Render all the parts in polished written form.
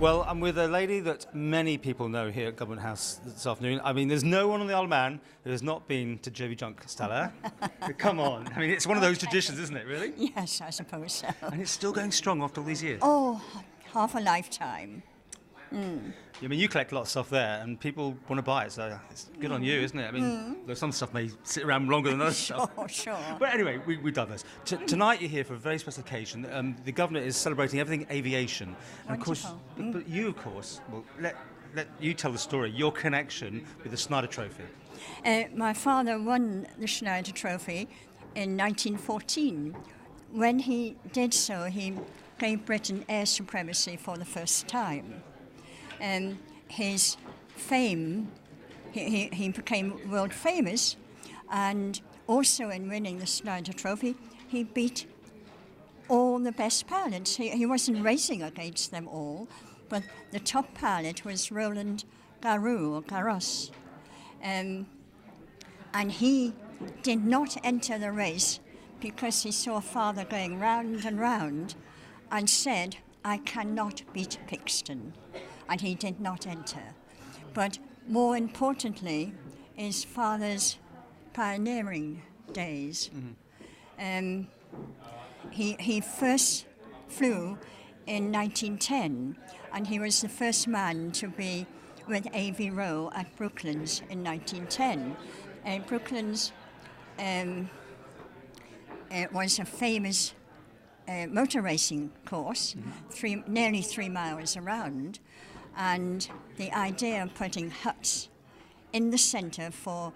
Well, I'm with a lady that many people know here at Government House this afternoon. I mean, there's no one on the Isle of Man who has not been to Jovi Junk, Stella. Come on. I mean, it's one of those traditions, isn't it, really? Yes, I suppose so. And it's still going strong after all these years. Oh, half a lifetime. I mean, you collect a lot of stuff there, and people want to buy it, so it's good on you, isn't it? I mean, though some stuff may sit around longer than other stuff. Sure. But anyway, we done this. Tonight you're here for a very special occasion. The Governor is celebrating everything aviation. And of course, but you, of course, well, let you tell the story, your connection with the Schneider Trophy. My father won the Schneider Trophy in 1914. When he did so, he gave Britain air supremacy for the first time. His fame, he became world famous, and also in winning the Schneider Trophy, he beat all the best pilots. He wasn't racing against them all, but the top pilot was Roland Garros. And he did not enter the race because he saw father going round and round and said, "I cannot beat Pixton." And he did not enter. But more importantly is father's pioneering days. He first flew in 1910, and he was the first man to be with A.V. Rowe at Brooklands in 1910. Brooklands was a famous motor racing course, nearly 3 miles around. And the idea of putting huts in the centre for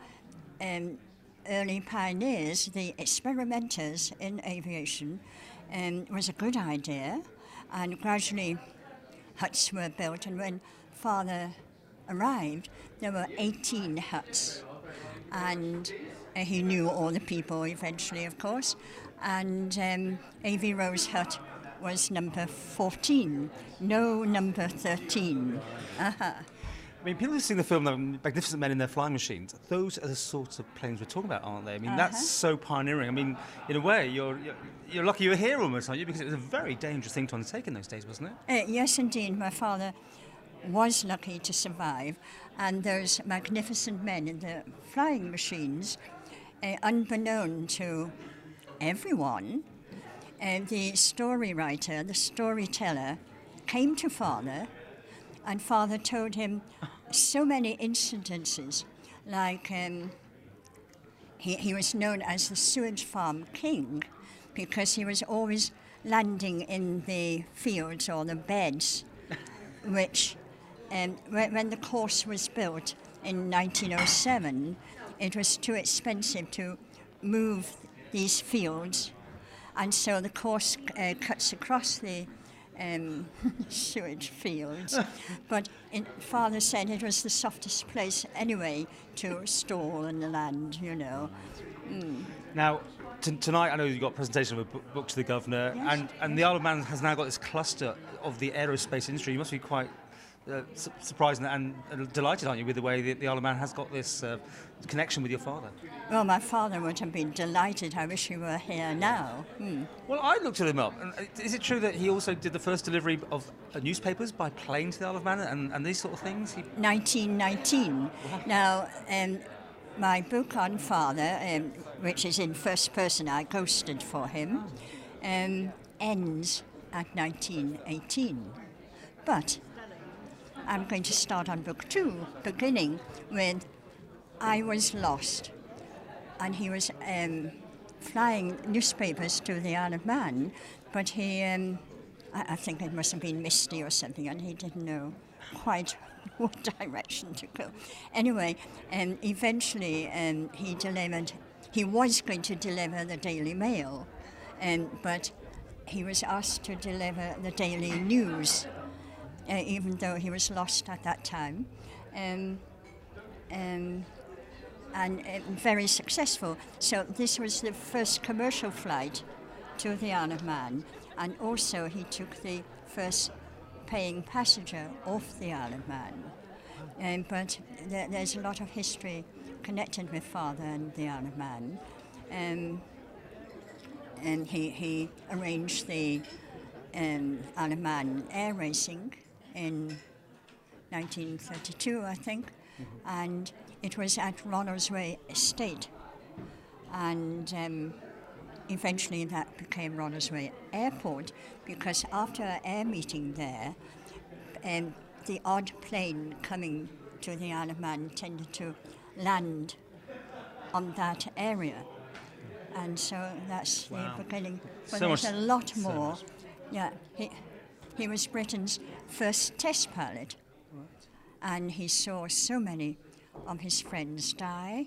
early pioneers, the experimenters in aviation, was a good idea. And gradually huts were built, and when father arrived, there were 18 huts. And he knew all the people eventually, of course. And A.V. Rowe's hut was number 14, no number 13. I mean, people who've seen the film, The Magnificent Men in Their Flying Machines, those are the sorts of planes we're talking about, aren't they? I mean, that's so pioneering. I mean, in a way, you're lucky you're here almost, aren't you? Because it was a very dangerous thing to undertake in those days, wasn't it? Yes, indeed. My father was lucky to survive, and those magnificent men in the flying machines, unbeknown to everyone, the story writer, the storyteller, came to father, and father told him so many incidences, like he was known as the sewage farm king because he was always landing in the fields or the beds, which when the course was built in 1907, it was too expensive to move these fields. And so the course cuts across the sewage fields. But father said it was the softest place anyway to stall in the land, you know. Now, tonight I know you've got a presentation of a book to the Governor, yes, and the Isle of Man has now got this cluster of the aerospace industry. You must be quite surprised and delighted, aren't you, with the way the Isle of Man has got this connection with your father? Well, my father would have been delighted. I wish he were here now. Well, I looked him up. And is it true that he also did the first delivery of newspapers by plane to the Isle of Man and these sort of things? 1919. Now, my book on father, which is in first person, I ghosted for him, ends at 1918. But I'm going to start on book 2, beginning with I was lost, and he was flying newspapers to the Isle of Man, but he, I think it must have been misty or something, and he didn't know quite what direction to go. Anyway, eventually he was going to deliver the Daily Mail, but he was asked to deliver the Daily News, even though he was lost at that time. And very successful. So this was the first commercial flight to the Isle of Man, and also he took the first paying passenger off the Isle of Man. But there's a lot of history connected with father and the Isle of Man. And he arranged the Isle of Man air racing in 1932, I think, and it was at Ronnersway Estate, and eventually that became Ronnersway Airport, because after an air meeting there, the odd plane coming to the Isle of Man tended to land on that area. And so that's the beginning. But So there's much- a lot so more. much. Yeah, he was Britain's first test pilot. And he saw so many of his friends die.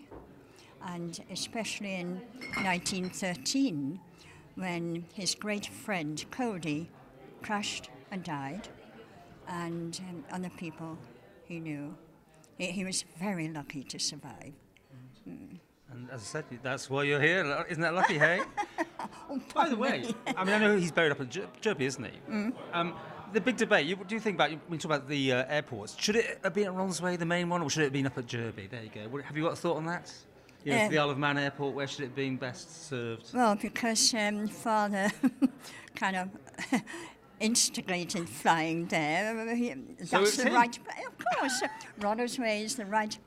And especially in 1913, when his great friend Cody crashed and died, and other people he knew. He was very lucky to survive. And as I said, that's why you're here. Isn't that lucky, hey? By the way, I mean, I know he's buried up at Derby, isn't he? The big debate, what do you think about, when you talk about the airports, should it have been at Ronnersway, the main one, or should it have been up at Derby? There you go. Have you got a thought on that? You know, for the Isle of Man airport, where should it have been best served? Well, because Father kind of instigated flying there. That's the right place. Of course, Ronnersway is the right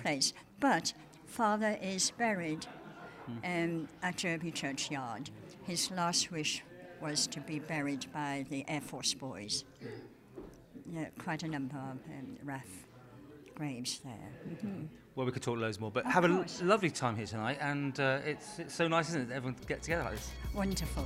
place. But Father is buried at Derby Churchyard. His last wish was to be buried by the Air Force boys. Yeah, quite a number of RAF graves there. Well, we could talk loads more, but have a lovely time here tonight, and it's so nice, isn't it, that everyone get together like this? Wonderful.